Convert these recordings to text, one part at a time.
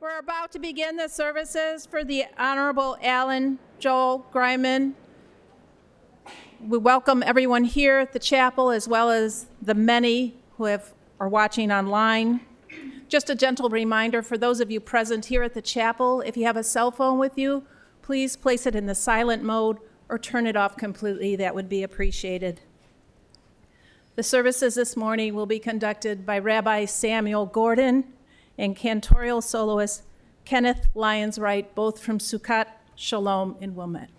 We're about to begin the services for the Honorable Alan Joel Greiman. We welcome everyone here at the chapel as well as the many who are watching online. Just a gentle reminder for those of you present here at the chapel, if you have a cell phone with you, please place it in the silent mode or turn it off completely. That would be appreciated. The services this morning will be conducted by Rabbi Samuel Gordon and cantorial soloist Kenneth Lyons-Wright, both from Sukkot Shalom in Wilmette.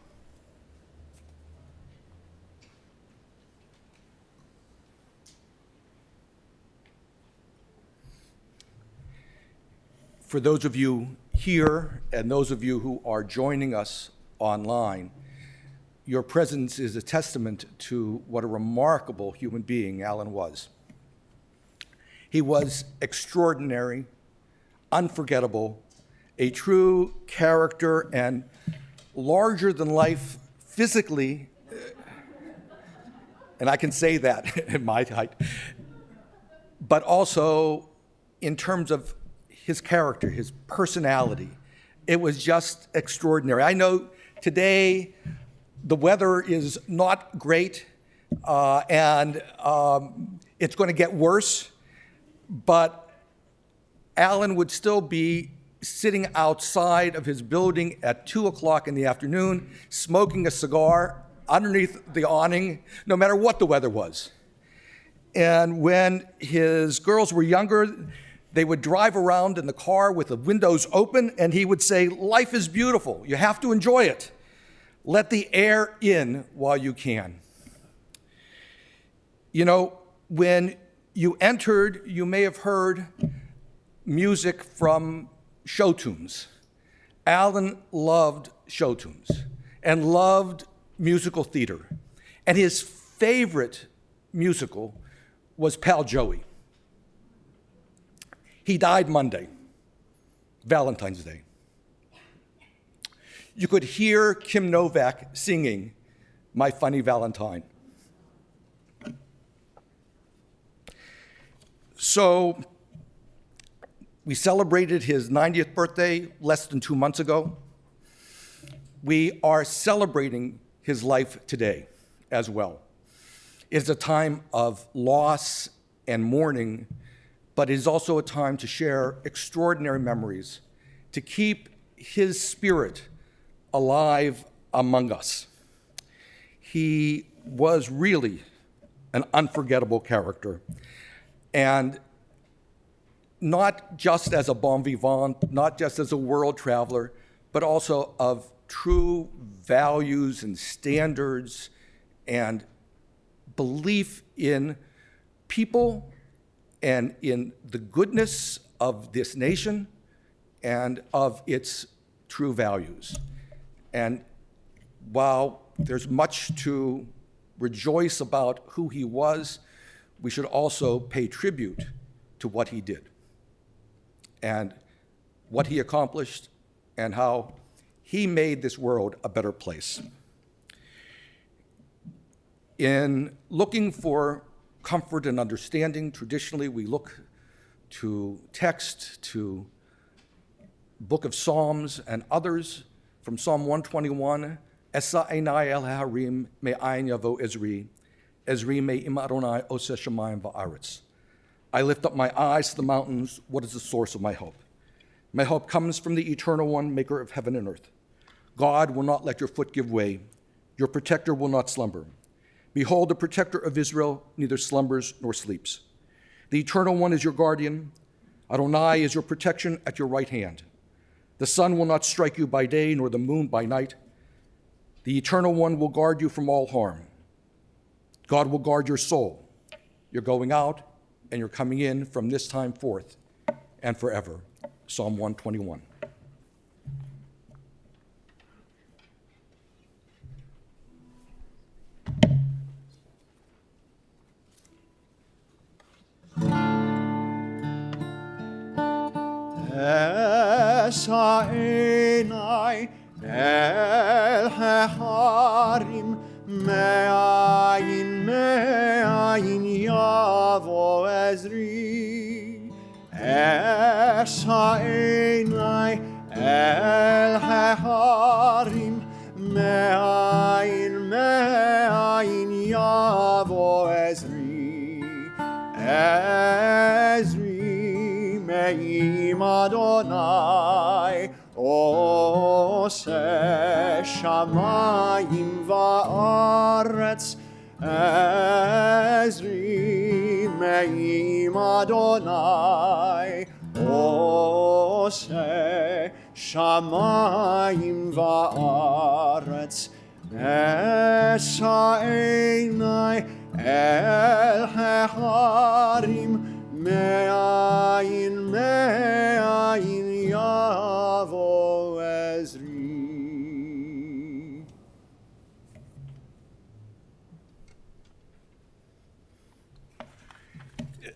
For those of you here and those of you who are joining us online, your presence is a testament to what a remarkable human being Alan was. He was extraordinary, unforgettable, a true character, and larger than life physically, and I can say that at my height, but also in terms of his character, his personality. It was just extraordinary. I know today the weather is not great, and it's going to get worse, but Alan would still be sitting outside of his building at 2 o'clock in the afternoon, smoking a cigar underneath the awning, no matter what the weather was. And when his girls were younger, they would drive around in the car with the windows open, and he would say, "Life is beautiful. You have to enjoy it. Let the air in while you can." You know, when you entered, you may have heard music from show tunes. Alan loved show tunes and loved musical theater. And his favorite musical was Pal Joey. He died Monday, Valentine's Day. You could hear Kim Novak singing My Funny Valentine. So we celebrated his 90th birthday less than 2 months ago. We are celebrating his life today as well. It's a time of loss and mourning, but it is also a time to share extraordinary memories, to keep his spirit alive among us. He was really an unforgettable character, and not just as a bon vivant, not just as a world traveler, but also of true values and standards and belief in people and in the goodness of this nation and of its true values. And while there's much to rejoice about who he was, we should also pay tribute to what he did and what he accomplished and how he made this world a better place. In looking for comfort and understanding, traditionally we look to text, to Book of Psalms and others. From Psalm 121, Esa einai el harim me'ayin yavo Ezri, Ezri me'im Adonai oseh shamayim va'aretz. I lift up my eyes to the mountains. What is the source of my hope? My hope comes from the Eternal One, maker of heaven and earth. God will not let your foot give way. Your protector will not slumber. Behold, the protector of Israel neither slumbers nor sleeps. The Eternal One is your guardian. Adonai is your protection at your right hand. The sun will not strike you by day, nor the moon by night. The Eternal One will guard you from all harm. God will guard your soul. You're going out and you're coming in from this time forth and forever. Psalm 121. Esa einai el harim me'ayin yavo Ezri. Esa einai אל ההרים, מאין יבוא עזרי, עזרי מעם אדוני, עושה שמיים וארץ, עזרי מעם אדוני, עושה שמיים וארץ, אשא עיני אל ההרים, מאין יבוא עזרי.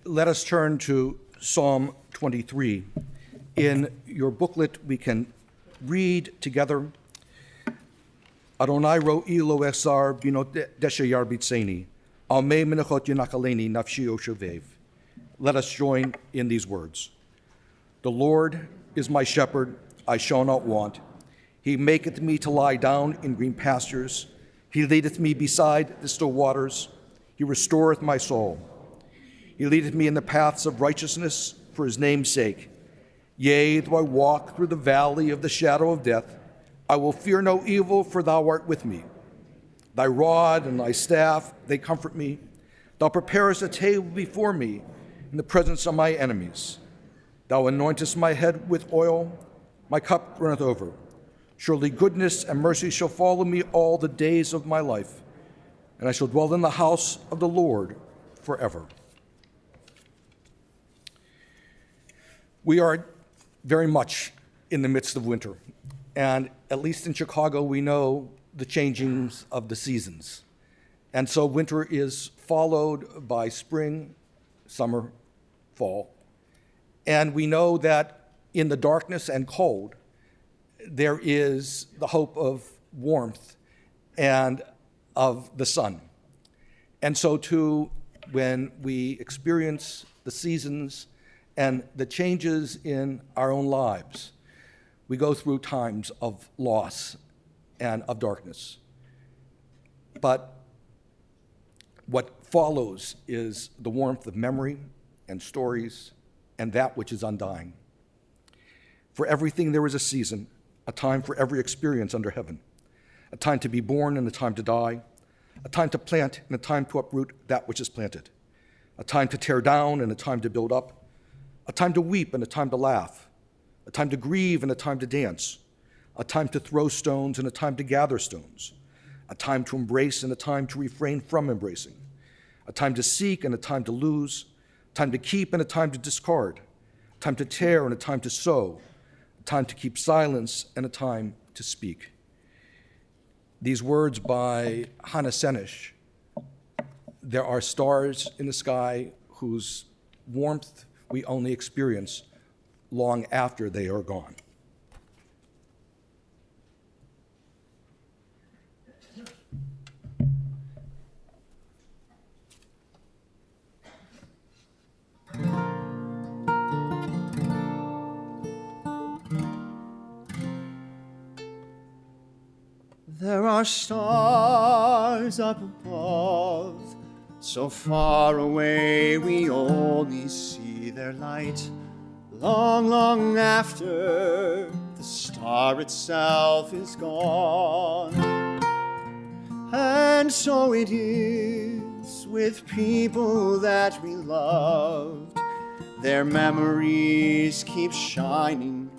Let us turn to Psalm 23. In your booklet, we can read together, Adonai ro'i lo esar binot deshayar bitseni, al me menachot yinakaleni nafshi oshevev. Let us join in these words. The Lord is my shepherd, I shall not want. He maketh me to lie down in green pastures. He leadeth me beside the still waters. He restoreth my soul. He leadeth me in the paths of righteousness for his name's sake. Yea, though I walk through the valley of the shadow of death, I will fear no evil, for thou art with me. Thy rod and thy staff, they comfort me. Thou preparest a table before me in the presence of my enemies. Thou anointest my head with oil, my cup runneth over. Surely goodness and mercy shall follow me all the days of my life, and I shall dwell in the house of the Lord forever. We are very much in the midst of winter, and at least in Chicago, we know the changings of the seasons. And so winter is followed by spring, summer, fall. And we know that in the darkness and cold, there is the hope of warmth and of the sun. And so too, when we experience the seasons and the changes in our own lives, we go through times of loss and of darkness. But what follows is the warmth of memory and stories and that which is undying. For everything there is a season, a time for every experience under heaven, a time to be born and a time to die, a time to plant and a time to uproot that which is planted, a time to tear down and a time to build up, a time to weep and a time to laugh, a time to grieve and a time to dance, a time to throw stones and a time to gather stones, a time to embrace and a time to refrain from embracing, a time to seek and a time to lose, a time to keep and a time to discard, a time to tear and a time to sow, a time to keep silence and a time to speak. These words by Hannah Senish, there are stars in the sky whose warmth we only experience long after they are gone. There are stars up above, so far away we only see their light. Long, long after the star itself is gone. And so it is with people that we loved. Their memories keep shining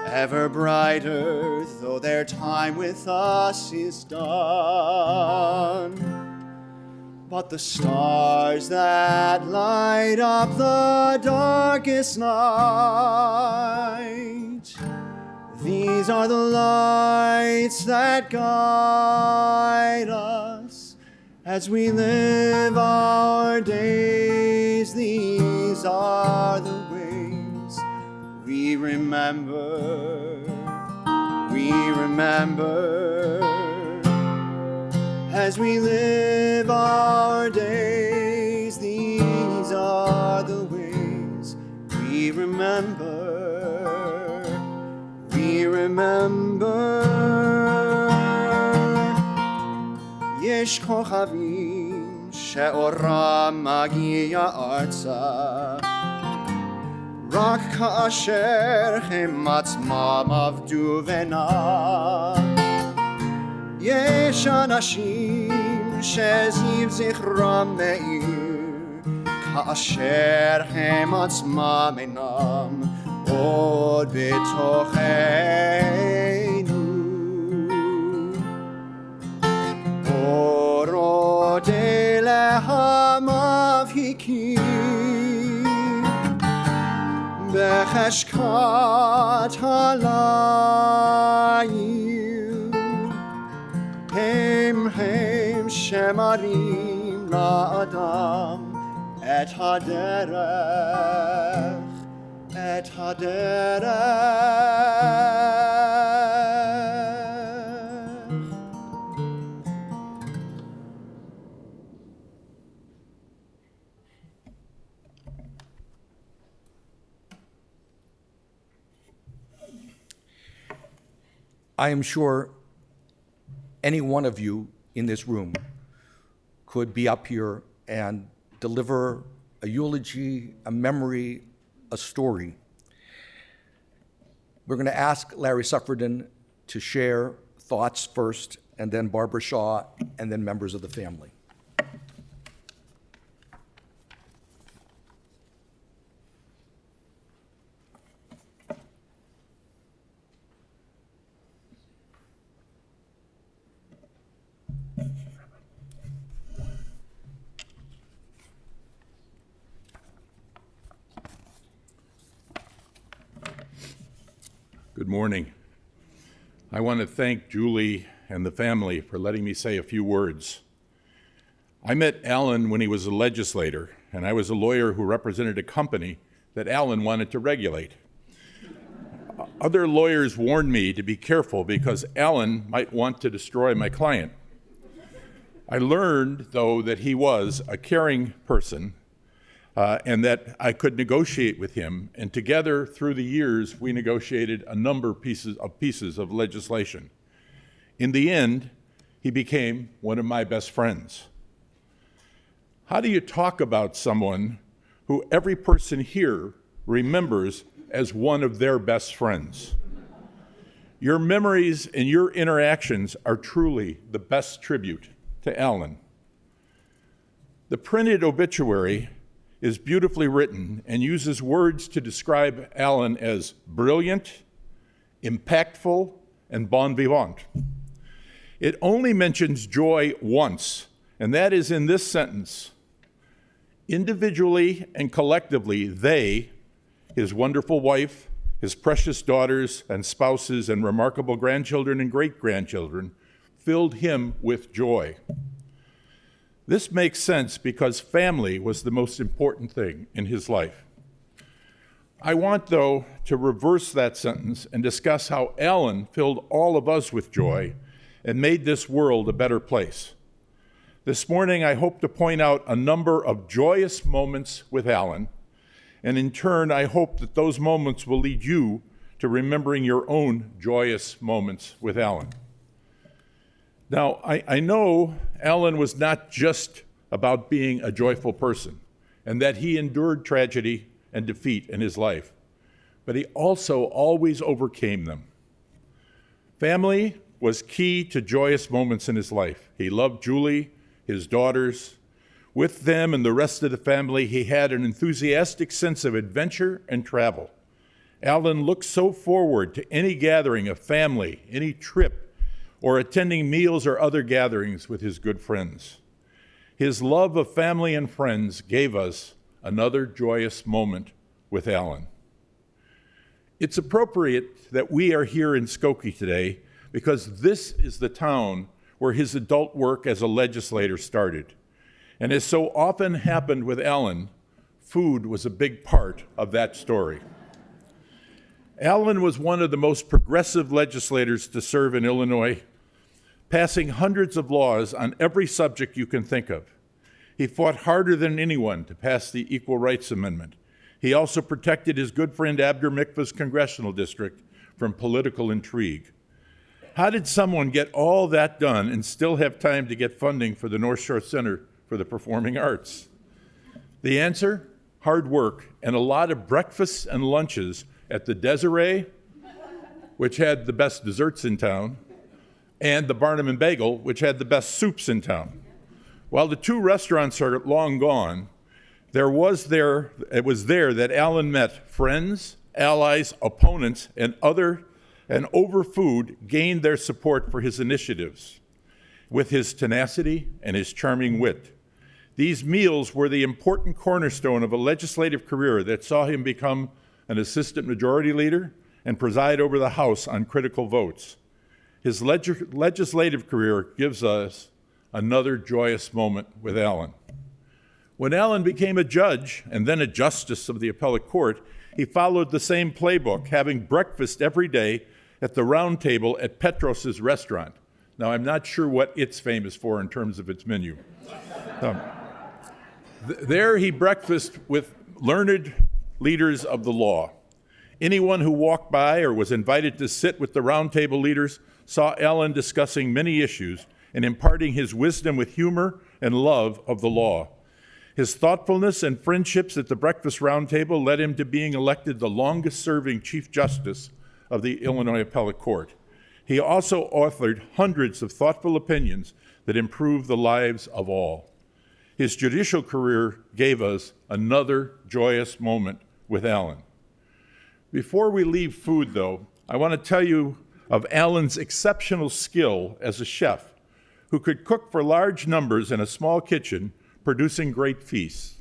ever brighter, though their time with us is done. But the stars that light up the darkest night, these are the lights that guide us as we live our days. These are the ways we remember, as we live our days. These are the ways we remember, איש כוכבים שאורם מגיע ארצה רק כאשר הם עצמם עבדו ונע יש אנשים שזיו זכרם מאיר כאשר הם עצמם אינם עוד בתוכנו אורות אלה המבהיקים בחשכת הליל הם שמראים לאדם את הדרך את הדרך I am sure any one of you in this room could be up here and deliver a eulogy, a memory, a story. We're going to ask Larry Suffredin to share thoughts first, and then Barbara Shaw, and then members of the family. Good morning. I want to thank Julie and the family for letting me say a few words. I met Alan when he was a legislator, and I was a lawyer who represented a company that Alan wanted to regulate. Other lawyers warned me to be careful because Alan might want to destroy my client. I learned, though, that he was a caring person and that I could negotiate with him, and together through the years we negotiated a number of pieces of legislation. In the end, he became one of my best friends. How do you talk about someone who every person here remembers as one of their best friends? Your memories and your interactions are truly the best tribute to Alan. The printed obituary is beautifully written and uses words to describe Alan as brilliant, impactful, and bon vivant. It only mentions joy once, and that is in this sentence. Individually and collectively, they, his wonderful wife, his precious daughters and spouses and remarkable grandchildren and great-grandchildren, filled him with joy. This makes sense because family was the most important thing in his life. I want, though, to reverse that sentence and discuss how Alan filled all of us with joy and made this world a better place. This morning, I hope to point out a number of joyous moments with Alan, and in turn, I hope that those moments will lead you to remembering your own joyous moments with Alan. Now, I know Alan was not just about being a joyful person and that he endured tragedy and defeat in his life, but he also always overcame them. Family was key to joyous moments in his life. He loved Julie, his daughters. With them and the rest of the family, he had an enthusiastic sense of adventure and travel. Alan looked so forward to any gathering of family, any trip, or attending meals or other gatherings with his good friends. His love of family and friends gave us another joyous moment with Alan. It's appropriate that we are here in Skokie today because this is the town where his adult work as a legislator started. And as so often happened with Alan, food was a big part of that story. Alan was one of the most progressive legislators to serve in Illinois, passing hundreds of laws on every subject you can think of. He fought harder than anyone to pass the Equal Rights Amendment. He also protected his good friend Abdur Mikva's congressional district from political intrigue. How did someone get all that done and still have time to get funding for the North Shore Center for the Performing Arts? The answer? Hard work and a lot of breakfasts and lunches at the Desiree, which had the best desserts in town, and the Barnum and Bagel, which had the best soups in town. While the two restaurants are long gone, it was there that Allen met friends, allies, opponents, and over food gained their support for his initiatives with his tenacity and his charming wit. These meals were the important cornerstone of a legislative career that saw him become an assistant majority leader and preside over the House on critical votes. His legislative career gives us another joyous moment with Allen. When Allen became a judge and then a justice of the appellate court, he followed the same playbook, having breakfast every day at the round table at Petros's restaurant. Now, I'm not sure what it's famous for in terms of its menu. There he breakfasted with learned leaders of the law. Anyone who walked by or was invited to sit with the round table leaders saw Allen discussing many issues and imparting his wisdom with humor and love of the law. His thoughtfulness and friendships at the breakfast round table led him to being elected the longest-serving Chief Justice of the Illinois Appellate Court. He also authored hundreds of thoughtful opinions that improved the lives of all. His judicial career gave us another joyous moment with Allen. Before we leave food, though, I want to tell you of Allen's exceptional skill as a chef who could cook for large numbers in a small kitchen, producing great feasts.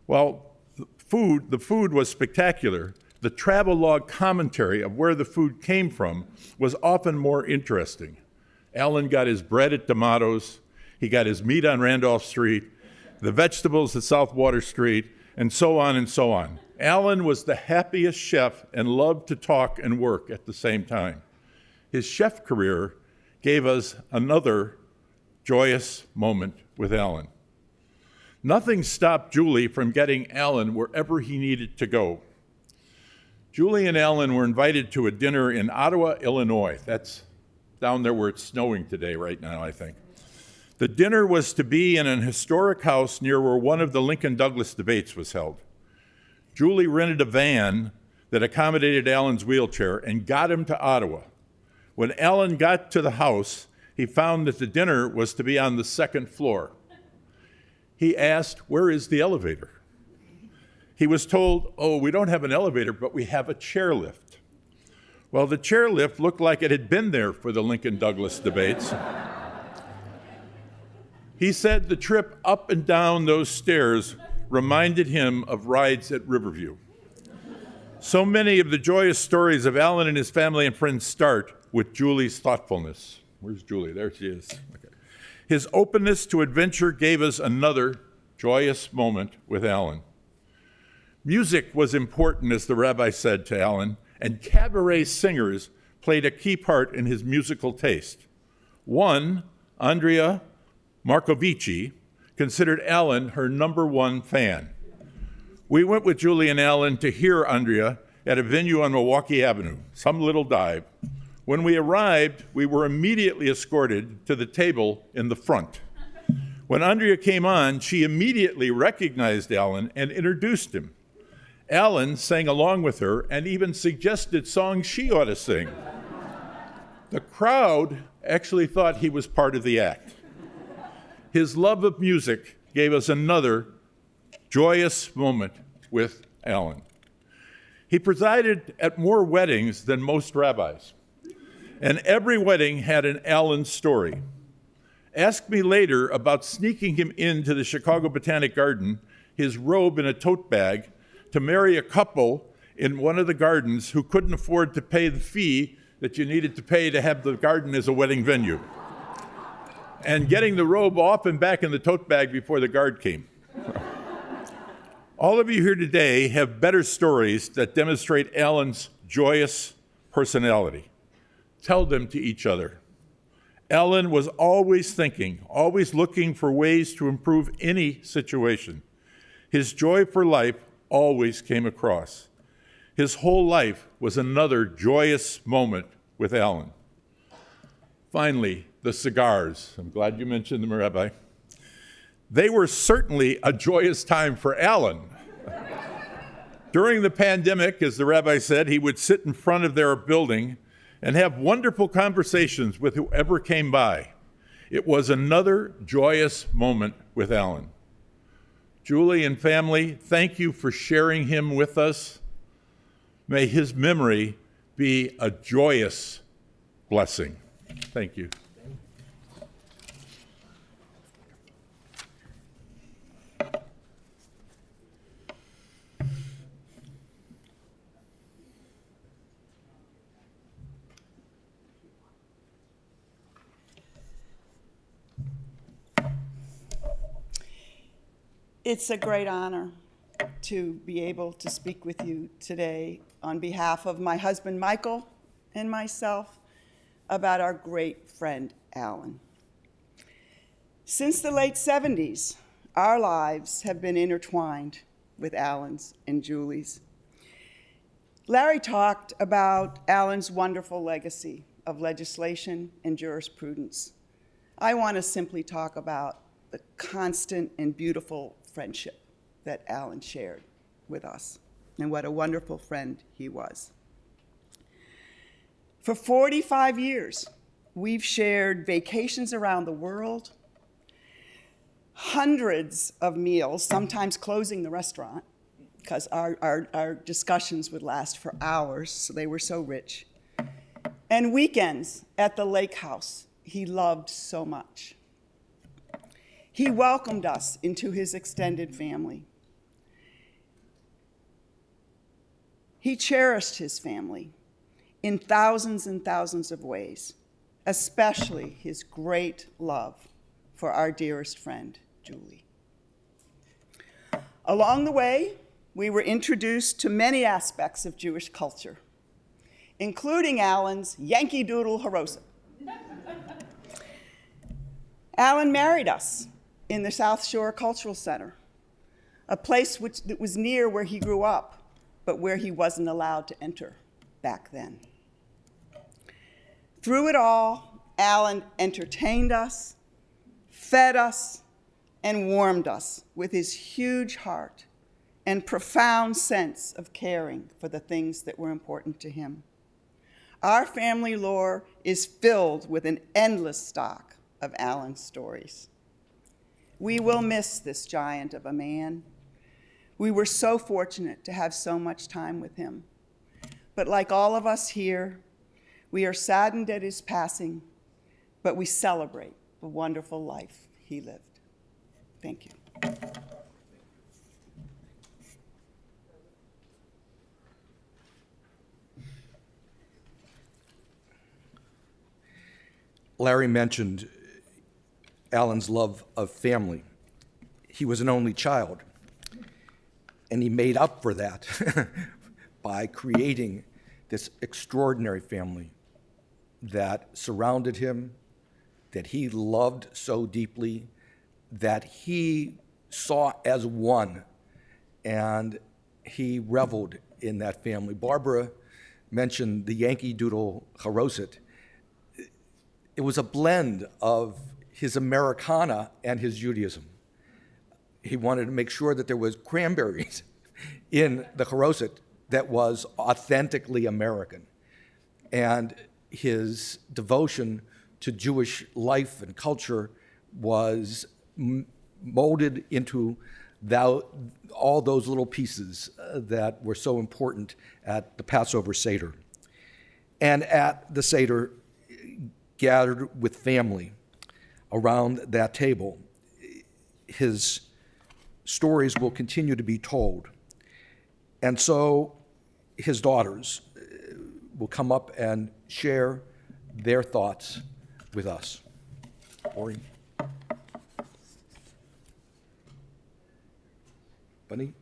While the food was spectacular, the travelogue commentary of where the food came from was often more interesting. Allen got his bread at D'Amato's, he got his meat on Randolph Street, the vegetables at South Water Street, and so on and so on. Allen was the happiest chef and loved to talk and work at the same time. His chef career gave us another joyous moment with Allen. Nothing stopped Julie from getting Allen wherever he needed to go. Julie and Allen were invited to a dinner in Ottawa, Illinois. That's down there where it's snowing today right now, I think. The dinner was to be in an historic house near where one of the Lincoln-Douglas debates was held. Julie rented a van that accommodated Allen's wheelchair and got him to Ottawa. When Allen got to the house, he found that the dinner was to be on the second floor. He asked, "Where is the elevator?" He was told, "Oh, we don't have an elevator, but we have a chairlift." Well, the chairlift looked like it had been there for the Lincoln-Douglas debates. He said the trip up and down those stairs reminded him of rides at Riverview. So many of the joyous stories of Allen and his family and friends start with Julie's thoughtfulness. Where's Julie? There she is. Okay. His openness to adventure gave us another joyous moment with Allen. Music was important, as the rabbi said to Allen, and cabaret singers played a key part in his musical taste. One, Andrea Markovici, considered Allen her #1 fan. We went with Julie and Allen to hear Andrea at a venue on Milwaukee Avenue, some little dive. When we arrived, we were immediately escorted to the table in the front. When Andrea came on, she immediately recognized Allen and introduced him. Allen sang along with her and even suggested songs she ought to sing. The crowd actually thought he was part of the act. His love of music gave us another joyous moment with Allen. He presided at more weddings than most rabbis, and every wedding had an Allen story. Ask me later about sneaking him into the Chicago Botanic Garden, his robe in a tote bag, to marry a couple in one of the gardens who couldn't afford to pay the fee that you needed to pay to have the garden as a wedding venue, and getting the robe off and back in the tote bag before the guard came. All of you here today have better stories that demonstrate Allen's joyous personality. Tell them to each other. Allen was always thinking, always looking for ways to improve any situation. His joy for life always came across. His whole life was another joyous moment with Allen. Finally, the cigars. I'm glad you mentioned them, Rabbi. They were certainly a joyous time for Alan. During the pandemic, as the rabbi said, he would sit in front of their building and have wonderful conversations with whoever came by. It was another joyous moment with Alan. Julie and family, thank you for sharing him with us. May his memory be a joyous blessing. Thank you. It's a great honor to be able to speak with you today on behalf of my husband, Michael, and myself about our great friend, Alan. Since the late 70s, our lives have been intertwined with Alan's and Julie's. Larry talked about Alan's wonderful legacy of legislation and jurisprudence. I want to simply talk about the constant and beautiful friendship that Alan shared with us, and what a wonderful friend he was. For 45 years, we've shared vacations around the world, hundreds of meals, sometimes closing the restaurant, because our discussions would last for hours, so they were so rich, and weekends at the lake house he loved so much. He welcomed us into his extended family. He cherished his family in thousands and thousands of ways, especially his great love for our dearest friend, Julie. Along the way, we were introduced to many aspects of Jewish culture, including Alan's Yankee Doodle Haroset. Alan married us in the South Shore Cultural Center, a place that was near where he grew up, but where he wasn't allowed to enter back then. Through it all, Alan entertained us, fed us, and warmed us with his huge heart and profound sense of caring for the things that were important to him. Our family lore is filled with an endless stock of Alan's stories. We will miss this giant of a man. We were so fortunate to have so much time with him. But like all of us here, we are saddened at his passing, but we celebrate the wonderful life he lived. Thank you. Larry mentioned Alan's love of family. He was an only child, and he made up for that by creating this extraordinary family that surrounded him, that he loved so deeply, that he saw as one, and he reveled in that family. Barbara mentioned the Yankee Doodle Haroset. It was a blend of his Americana and his Judaism. He wanted to make sure that there was cranberries in the Haroset that was authentically American. And his devotion to Jewish life and culture was molded into all those little pieces that were so important at the Passover Seder. And at the Seder, gathered with family around that table, his stories will continue to be told. And so his daughters will come up and share their thoughts with us. Laurie? Bunny?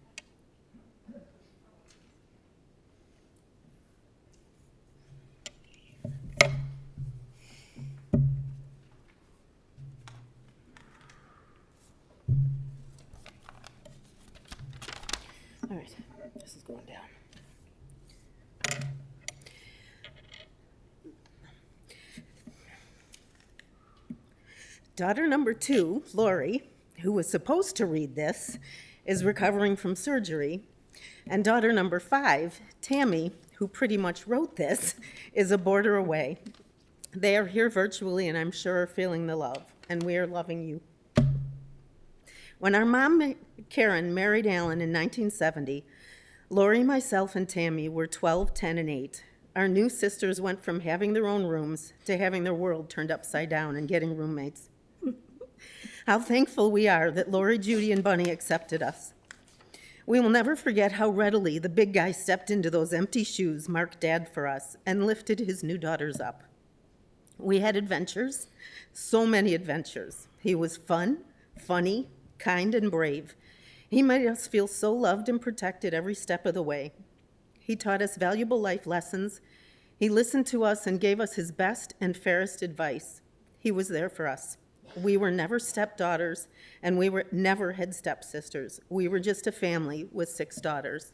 All right, this is going down. Daughter number 2, Laurie, who was supposed to read this, is recovering from surgery. And daughter number 5, Tami, who pretty much wrote this, is a border away. They are here virtually, and I'm sure are feeling the love, and we are loving you. When our mom, Karen, married Alan in 1970, Laurie, myself, and Tami were 12, 10, and 8. Our new sisters went from having their own rooms to having their world turned upside down and getting roommates. How thankful we are that Laurie, Judy, and Bunny accepted us. We will never forget how readily the big guy stepped into those empty shoes Mark Dad for us and lifted his new daughters up. We had adventures, so many adventures. He was fun, funny, kind, and brave. He made us feel so loved and protected every step of the way. He taught us valuable life lessons. He listened to us and gave us his best and fairest advice. He was there for us. We were never stepdaughters, and we were never had stepsisters. We were just a family with 6 daughters.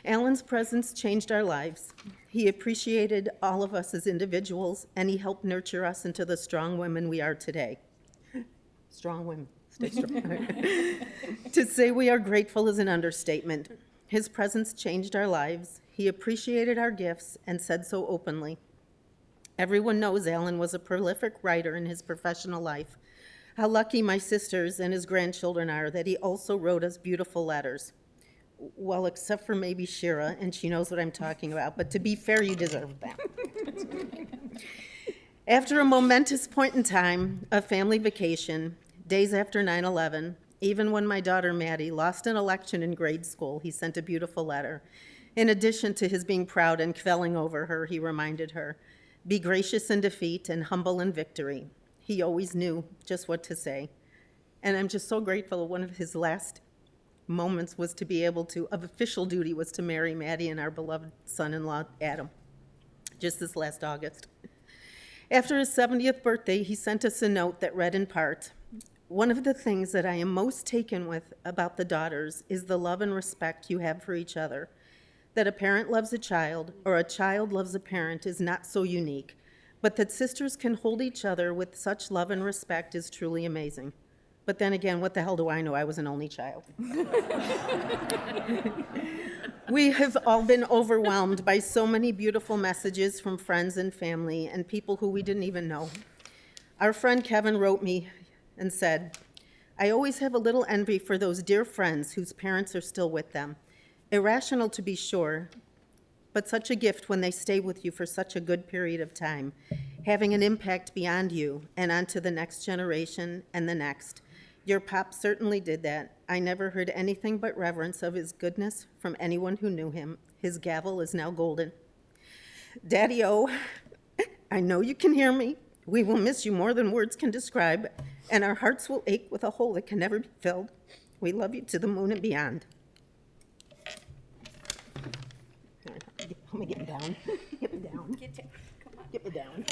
Alan's presence changed our lives. He appreciated all of us as individuals, and he helped nurture us into the strong women we are today. Strong women, stay strong. To say we are grateful is an understatement. His presence changed our lives. He appreciated our gifts and said so openly. Everyone knows Alan was a prolific writer in his professional life. How lucky my sisters and his grandchildren are that he also wrote us beautiful letters. Well, except for maybe Shira, and she knows what I'm talking about, but to be fair, you deserve that. After a momentous point in time, a family vacation, days after 9/11, even when my daughter Maddie lost an election in grade school, he sent a beautiful letter. In addition to his being proud and quelling over her, he reminded her, "Be gracious in defeat and humble in victory." He always knew just what to say. And I'm just so grateful. One of his last moments was to be able to, of official duty, was to marry Maddie and our beloved son-in-law, Adam, just this last August. After his 70th birthday, he sent us a note that read in part, "One of the things that I am most taken with about the daughters is the love and respect you have for each other. That a parent loves a child or a child loves a parent is not so unique, but that sisters can hold each other with such love and respect is truly amazing. But then again, what the hell do I know? I was an only child." We have all been overwhelmed by so many beautiful messages from friends and family and people who we didn't even know. Our friend Kevin wrote me and said, "I always have a little envy for those dear friends whose parents are still with them. Irrational to be sure, but such a gift when they stay with you for such a good period of time, having an impact beyond you and onto the next generation and the next. Your pop certainly did that. I never heard anything but reverence of his goodness from anyone who knew him. His gavel is now golden. Daddy-o, I know you can hear me. We will miss you more than words can describe, and our hearts will ache with a hole that can never be filled. We love you to the moon and beyond." Let me get me down. Get me down. Get me down.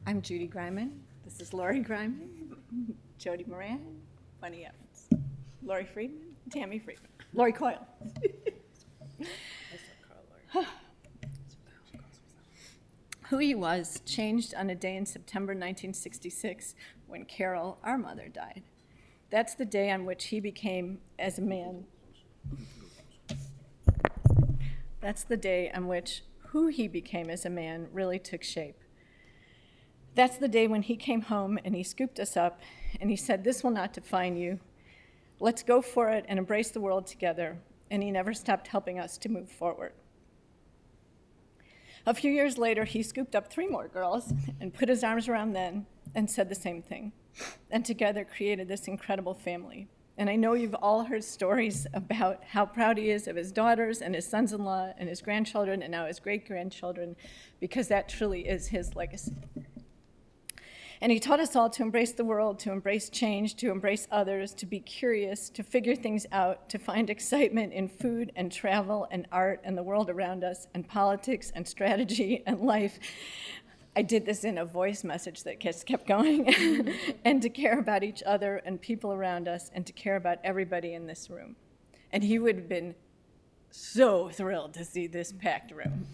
I'm Judy Greiman. This is Laurie Greiman, Jodi Moran, Bunny Evans, Laurie Friedman, Tami Friedman, Laurie Coyle. Who he was changed on a day in September 1966 when Carole, our mother, died. That's the day on which he became as a man. That's the day on which who he became as a man really took shape. That's the day when he came home and he scooped us up and he said, "This will not define you. Let's go for it and embrace the world together." And he never stopped helping us to move forward. A few years later, he scooped up 3 more girls and put his arms around them and said the same thing. And together created this incredible family. And I know you've all heard stories about how proud he is of his daughters and his sons-in-law and his grandchildren and now his great-grandchildren, because that truly is his legacy. And he taught us all to embrace the world, to embrace change, to embrace others, to be curious, to figure things out, to find excitement in food and travel and art and the world around us and politics and strategy and life. I did this in a voice message that just kept going. And to care about each other and people around us and to care about everybody in this room. And he would have been so thrilled to see this packed room.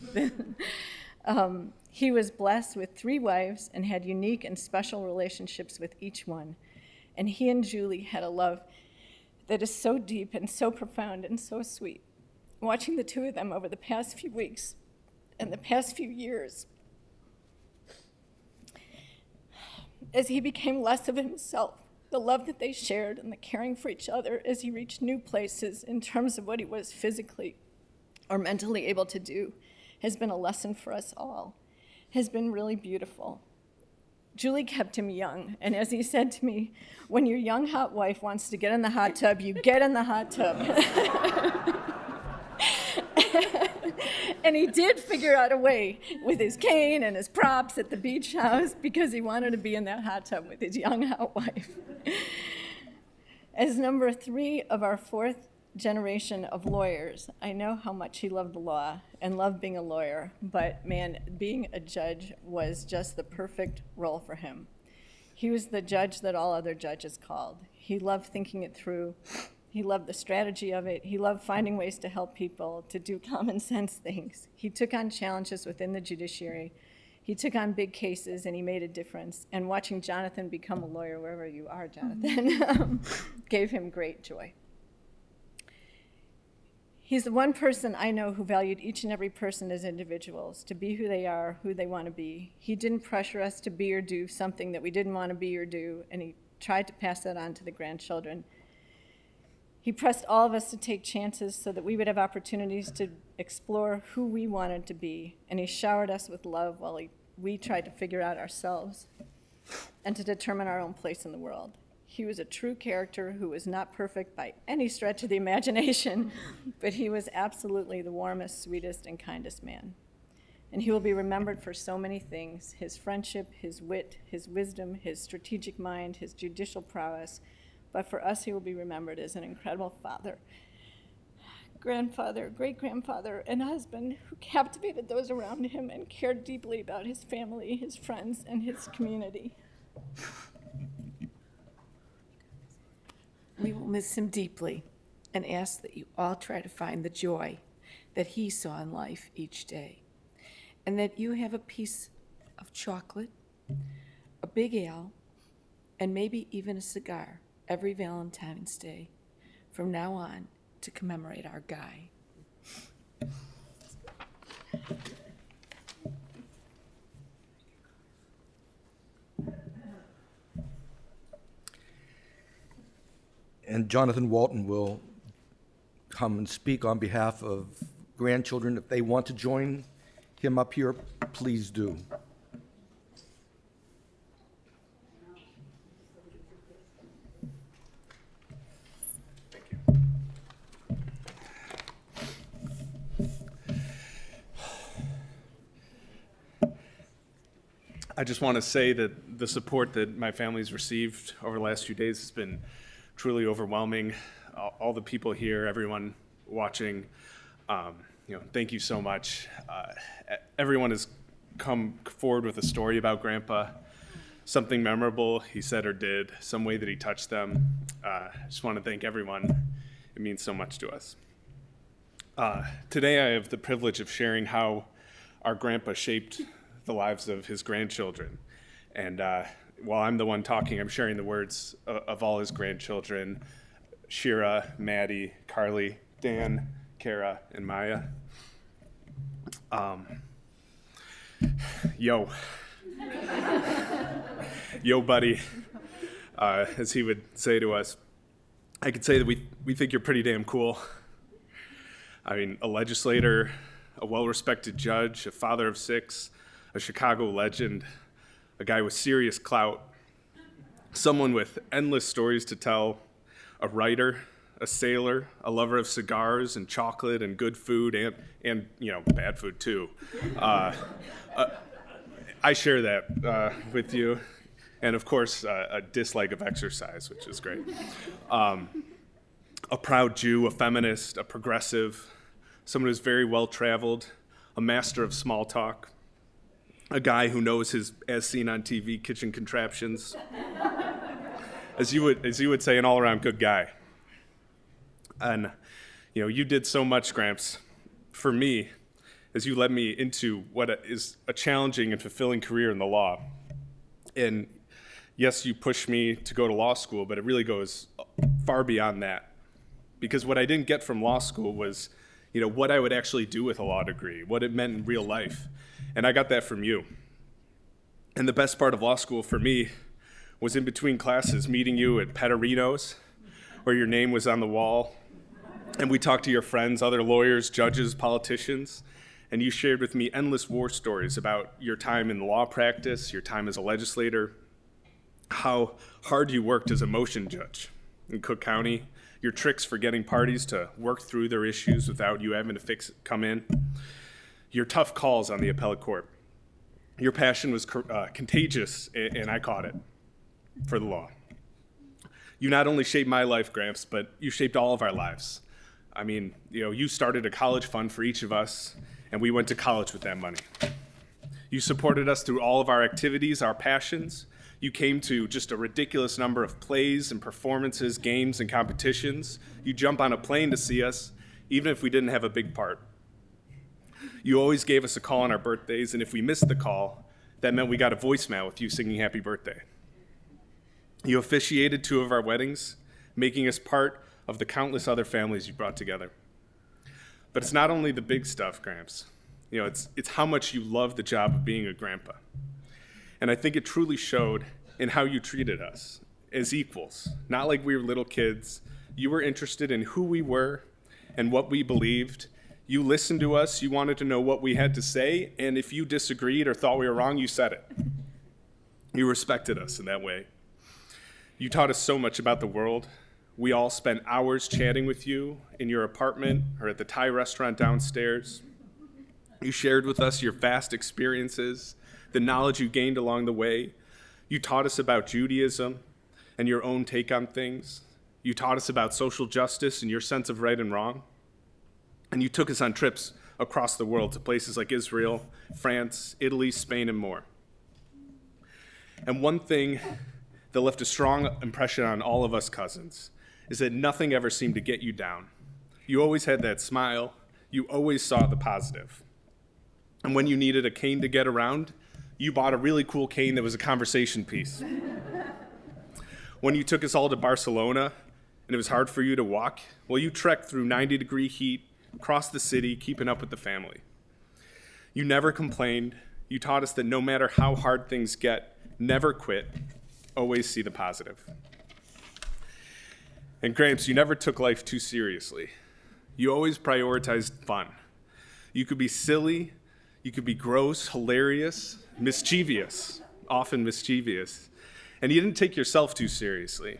He was blessed with 3 wives and had unique and special relationships with each one. And he and Julie had a love that is so deep and so profound and so sweet. Watching the 2 of them over the past few weeks and the past few years, as he became less of himself, the love that they shared and the caring for each other as he reached new places in terms of what he was physically or mentally able to do has been a lesson for us all, has been really beautiful. Julie kept him young, and as he said to me, when your young hot wife wants to get in the hot tub, you get in the hot tub. And he did figure out a way with his cane and his props at the beach house because he wanted to be in that hot tub with his young hot wife. As number 3 of our 4th generation of lawyers, I know how much he loved the law and loved being a lawyer, but man, being a judge was just the perfect role for him. He was the judge that all other judges called. He loved thinking it through. He loved the strategy of it. He loved finding ways to help people, to do common sense things. He took on challenges within the judiciary. He took on big cases, and he made a difference. And watching Jonathan become a lawyer, wherever you are, Jonathan, gave him great joy. He's the one person I know who valued each and every person as individuals, to be who they are, who they want to be. He didn't pressure us to be or do something that we didn't want to be or do, and he tried to pass that on to the grandchildren. He pressed all of us to take chances so that we would have opportunities to explore who we wanted to be, and he showered us with love while we tried to figure out ourselves and to determine our own place in the world. He was a true character who was not perfect by any stretch of the imagination, but he was absolutely the warmest, sweetest, and kindest man. And he will be remembered for so many things: his friendship, his wit, his wisdom, his strategic mind, his judicial prowess. But for us, he will be remembered as an incredible father, grandfather, great-grandfather, and husband who captivated those around him and cared deeply about his family, his friends, and his community. We will miss him deeply and ask that you all try to find the joy that he saw in life each day, and that you have a piece of chocolate, a big ale, and maybe even a cigar every Valentine's Day from now on to commemorate our guy. And Jonathan Walton will come and speak on behalf of grandchildren. If they want to join him up here, please do. I just want to say that the support that my family's received over the last few days has been truly overwhelming. All the people here, everyone watching, thank you so much. Everyone has come forward with a story about Grandpa, something memorable he said or did, some way that he touched them. I just want to thank everyone. It means so much to us. Today I have the privilege of sharing how our Grandpa shaped the lives of his grandchildren. And while I'm the one talking, I'm sharing the words of all his grandchildren: Shira, Maddie, Carly, Dan, Cara, and Maya. Yo, buddy, as he would say to us. I could say that we think you're pretty damn cool. I mean, a legislator, a well-respected judge, a father of 6, a Chicago legend, a guy with serious clout, someone with endless stories to tell, a writer, a sailor, a lover of cigars and chocolate and good food and bad food too. I share that with you. And of course, a dislike of exercise, which is great. A proud Jew, a feminist, a progressive, someone who's very well-traveled, a master of small talk, a guy who knows his as seen on TV kitchen contraptions, as you would say, an all-around good guy. And You know, you did so much, Gramps, for me as you led me into what is a challenging and fulfilling career in the law. And yes, you pushed me to go to law school, but it really goes far beyond that. Because what I didn't get from law school was, you know, what I would actually do with a law degree, what it meant in real life. And I got that from you. And the best part of law school for me was in between classes, meeting you at Petterino's, where your name was on the wall. And we talked to your friends, other lawyers, judges, politicians, and you shared with me endless war stories about your time in law practice, your time as a legislator, how hard you worked as a motion judge in Cook County, your tricks for getting parties to work through their issues without you having to come in, your tough calls on the appellate court. Your passion was contagious, and I caught it for the law. You not only shaped my life, Gramps, but you shaped all of our lives. I mean, you know, you started a college fund for each of us, and we went to college with that money. You supported us through all of our activities, our passions. You came to just a ridiculous number of plays and performances, games and competitions. You jump on a plane to see us, even if we didn't have a big part. You always gave us a call on our birthdays, and if we missed the call, that meant we got a voicemail with you singing happy birthday. You officiated 2 of our weddings, making us part of the countless other families you brought together. But it's not only the big stuff, Gramps. You know, it's how much you love the job of being a grandpa. And I think it truly showed in how you treated us as equals, not like we were little kids. You were interested in who we were and what we believed. You listened to us, you wanted to know what we had to say, and if you disagreed or thought we were wrong, you said it. You respected us in that way. You taught us so much about the world. We all spent hours chatting with you in your apartment or at the Thai restaurant downstairs. You shared with us your vast experiences, the knowledge you gained along the way. You taught us about Judaism and your own take on things. You taught us about social justice and your sense of right and wrong. And you took us on trips across the world to places like Israel, France, Italy, Spain, and more. And one thing that left a strong impression on all of us cousins is that nothing ever seemed to get you down. You always had that smile. You always saw the positive. And when you needed a cane to get around, you bought a really cool cane that was a conversation piece. When you took us all to Barcelona and it was hard for you to walk, well, you trekked through 90-degree heat, across the city, keeping up with the family. You never complained. You taught us that no matter how hard things get, never quit, always see the positive. And Gramps, you never took life too seriously. You always prioritized fun. You could be silly, you could be gross, hilarious, mischievous, often mischievous, and you didn't take yourself too seriously.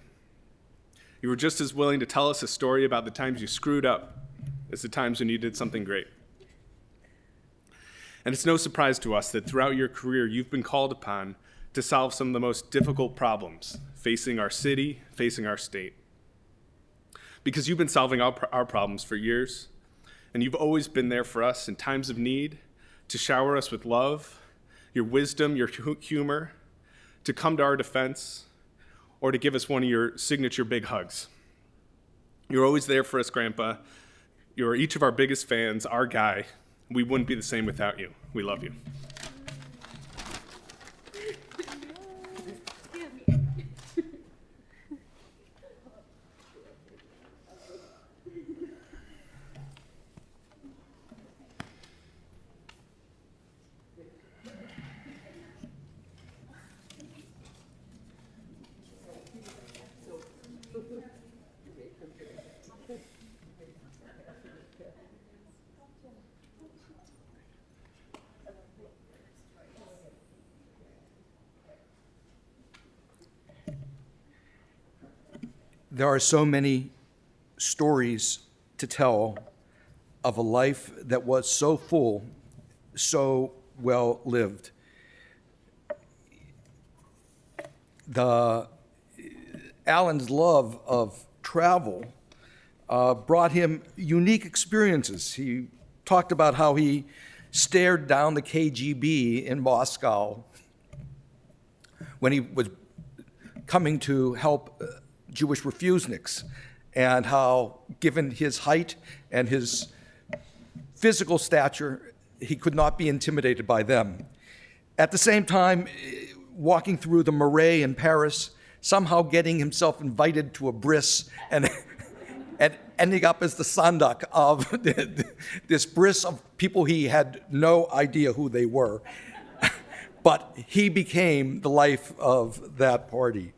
You were just as willing to tell us a story about the times you screwed up as the times when you did something great. And it's no surprise to us that throughout your career, you've been called upon to solve some of the most difficult problems facing our city, facing our state. Because you've been solving our problems for years, and you've always been there for us in times of need, to shower us with love, your wisdom, your humor, to come to our defense, or to give us one of your signature big hugs. You're always there for us, Grandpa. You're each of our biggest fans, our guy. We wouldn't be the same without you. We love you. There are so many stories to tell of a life that was so full, so well lived. Alan's love of travel brought him unique experiences. He talked about how he stared down the KGB in Moscow when he was coming to help Jewish refuseniks and how, given his height and his physical stature, he could not be intimidated by them. At the same time, walking through the Marais in Paris, somehow getting himself invited to a bris and ending up as the sandak of this bris of people he had no idea who they were. But he became the life of that party.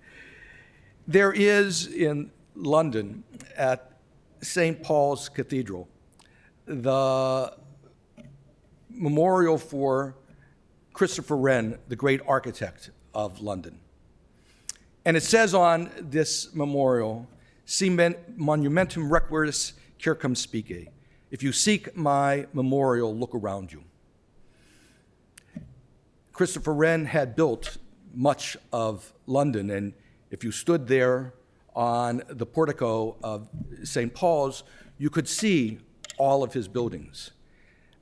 There is in London at St. Paul's Cathedral the memorial for Christopher Wren, the great architect of London. And it says on this memorial, Si monumentum requiris circumspice. If you seek my memorial, look around you. Christopher Wren had built much of London, and if you stood there on the portico of St. Paul's, you could see all of his buildings.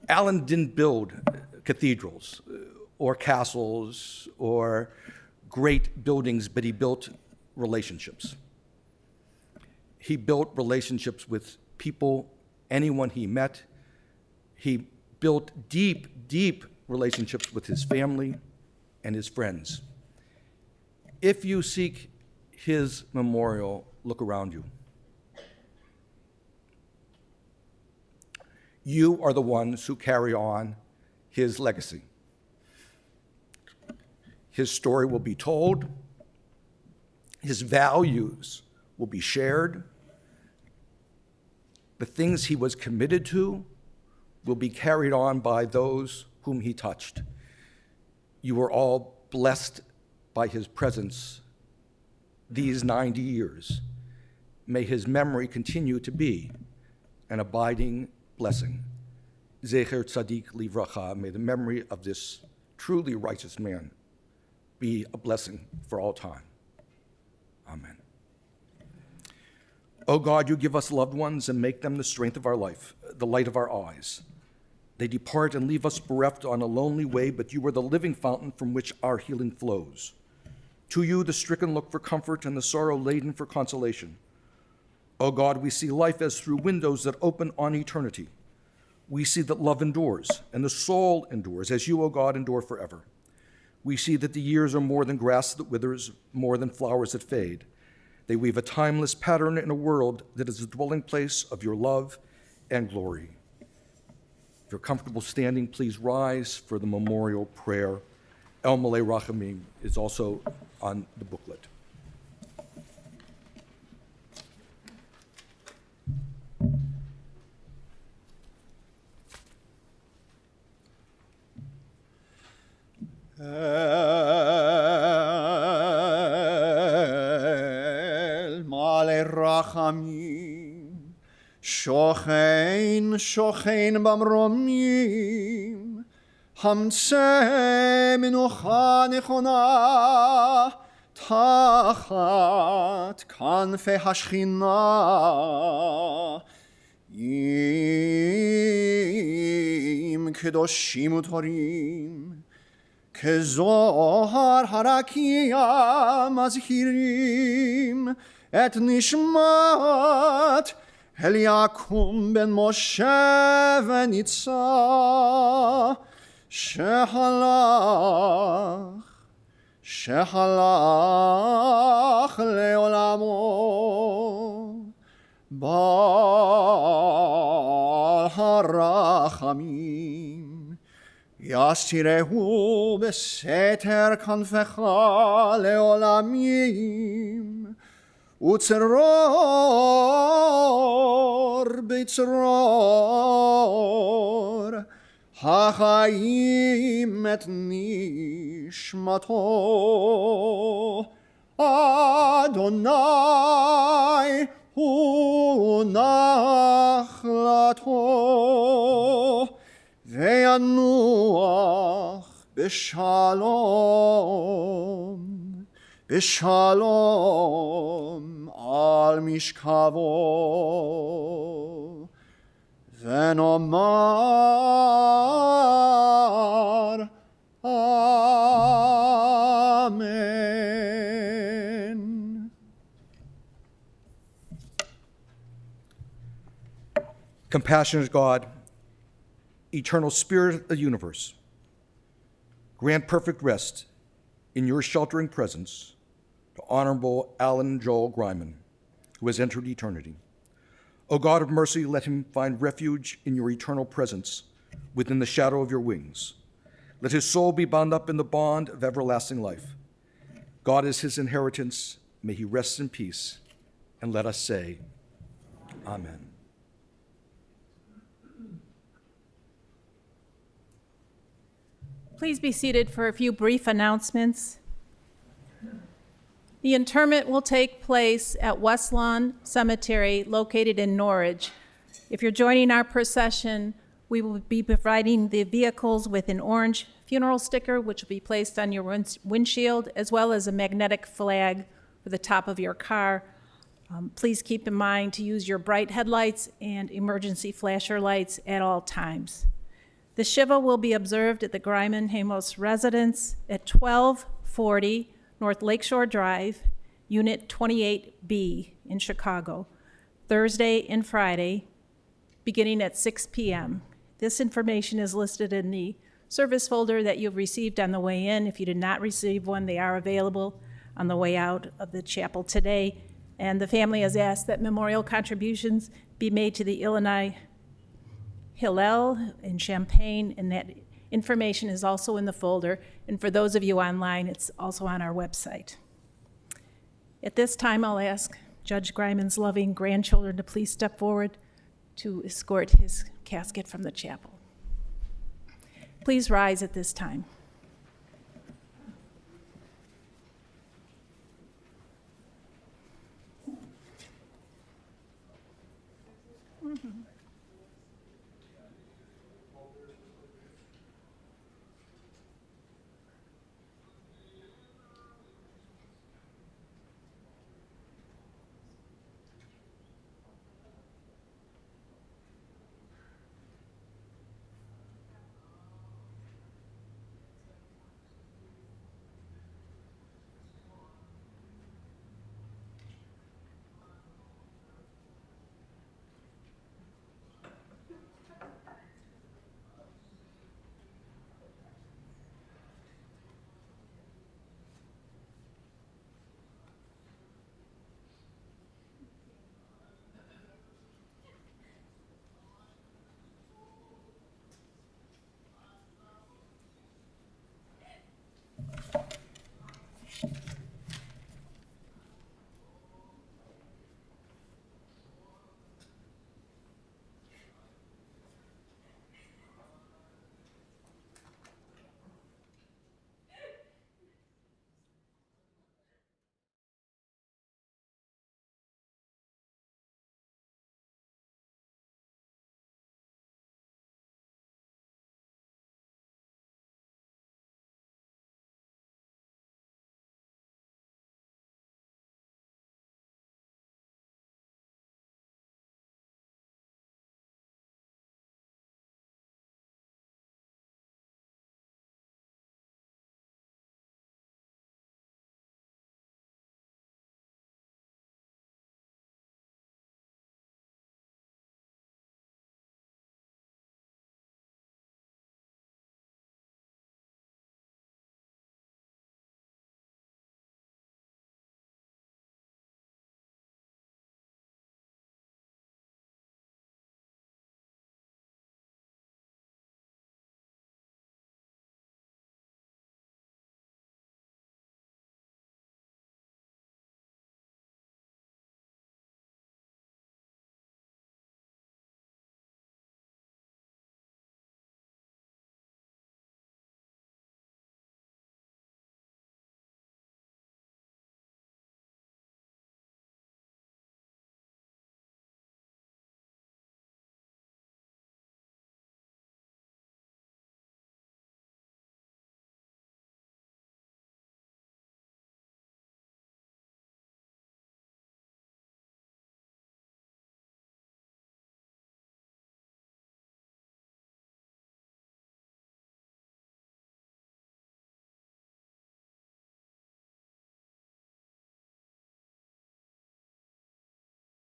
Allen didn't build cathedrals or castles or great buildings, but he built relationships. He built relationships with people, anyone he met. He built deep, deep relationships with his family and his friends. If you seek his memorial, look around you. You are the ones who carry on his legacy. His story will be told. His values will be shared. The things he was committed to will be carried on by those whom he touched. You were all blessed by his presence these 90 years. May his memory continue to be an abiding blessing. Zecher Tzadik Livracha, may the memory of this truly righteous man be a blessing for all time. Amen. O God, you give us loved ones and make them the strength of our life, the light of our eyes. They depart and leave us bereft on a lonely way, but you are the living fountain from which our healing flows. To you the stricken look for comfort and the sorrow-laden for consolation. O God, we see life as through windows that open on eternity. We see that love endures and the soul endures, as you, O God, endure forever. We see that the years are more than grass that withers, more than flowers that fade. They weave a timeless pattern in a world that is the dwelling place of your love and glory. If you're comfortable standing, please rise for the memorial prayer. El Malay Rachamim is also on the booklet. El Malay Rachamim, Shochein, Shochein Bamromim, Hamtseh Menucha Nechona, Tachat Kanfei Hashchina, Im Kedoshim Utorim, כזוהר הרקיע מזכירים את נשמת אליעקום בן משה וניצה שהלך לעולמו בעל הרחמים יסירהו בסתר כנפך לעולמים וצרור בצרור החיים את נשמתו אדוני הוא נחלתו וינוח בשלום, בשלום על משכבו, ונאמר אמן. Compassionate God, eternal Spirit of the universe, grant perfect rest in your sheltering presence to Honorable Alan Joel Greiman, who has entered eternity. O God of mercy, let him find refuge in your eternal presence within the shadow of your wings. Let his soul be bound up in the bond of everlasting life. God is his inheritance. May he rest in peace. And let us say, Amen. Please be seated for a few brief announcements. The interment will take place at West Lawn Cemetery located in Norwich. If you're joining our procession, we will be providing the vehicles with an orange funeral sticker, which will be placed on your windshield, as well as a magnetic flag for the top of your car. Please keep in mind to use your bright headlights and emergency flasher lights at all times. The Shiva will be observed at the Greiman Hamos residence at 1240 North Lakeshore Drive, Unit 28B in Chicago, Thursday and Friday, beginning at 6 p.m. This information is listed in the service folder that you've received on the way in. If you did not receive one, they are available on the way out of the chapel today. And the family has asked that memorial contributions be made to the Illinois Hillel in Champaign, and that information is also in the folder. And for those of you online, it's also on our website. At this time, I'll ask Judge Greiman's loving grandchildren to please step forward to escort his casket from the chapel. Please rise at this time.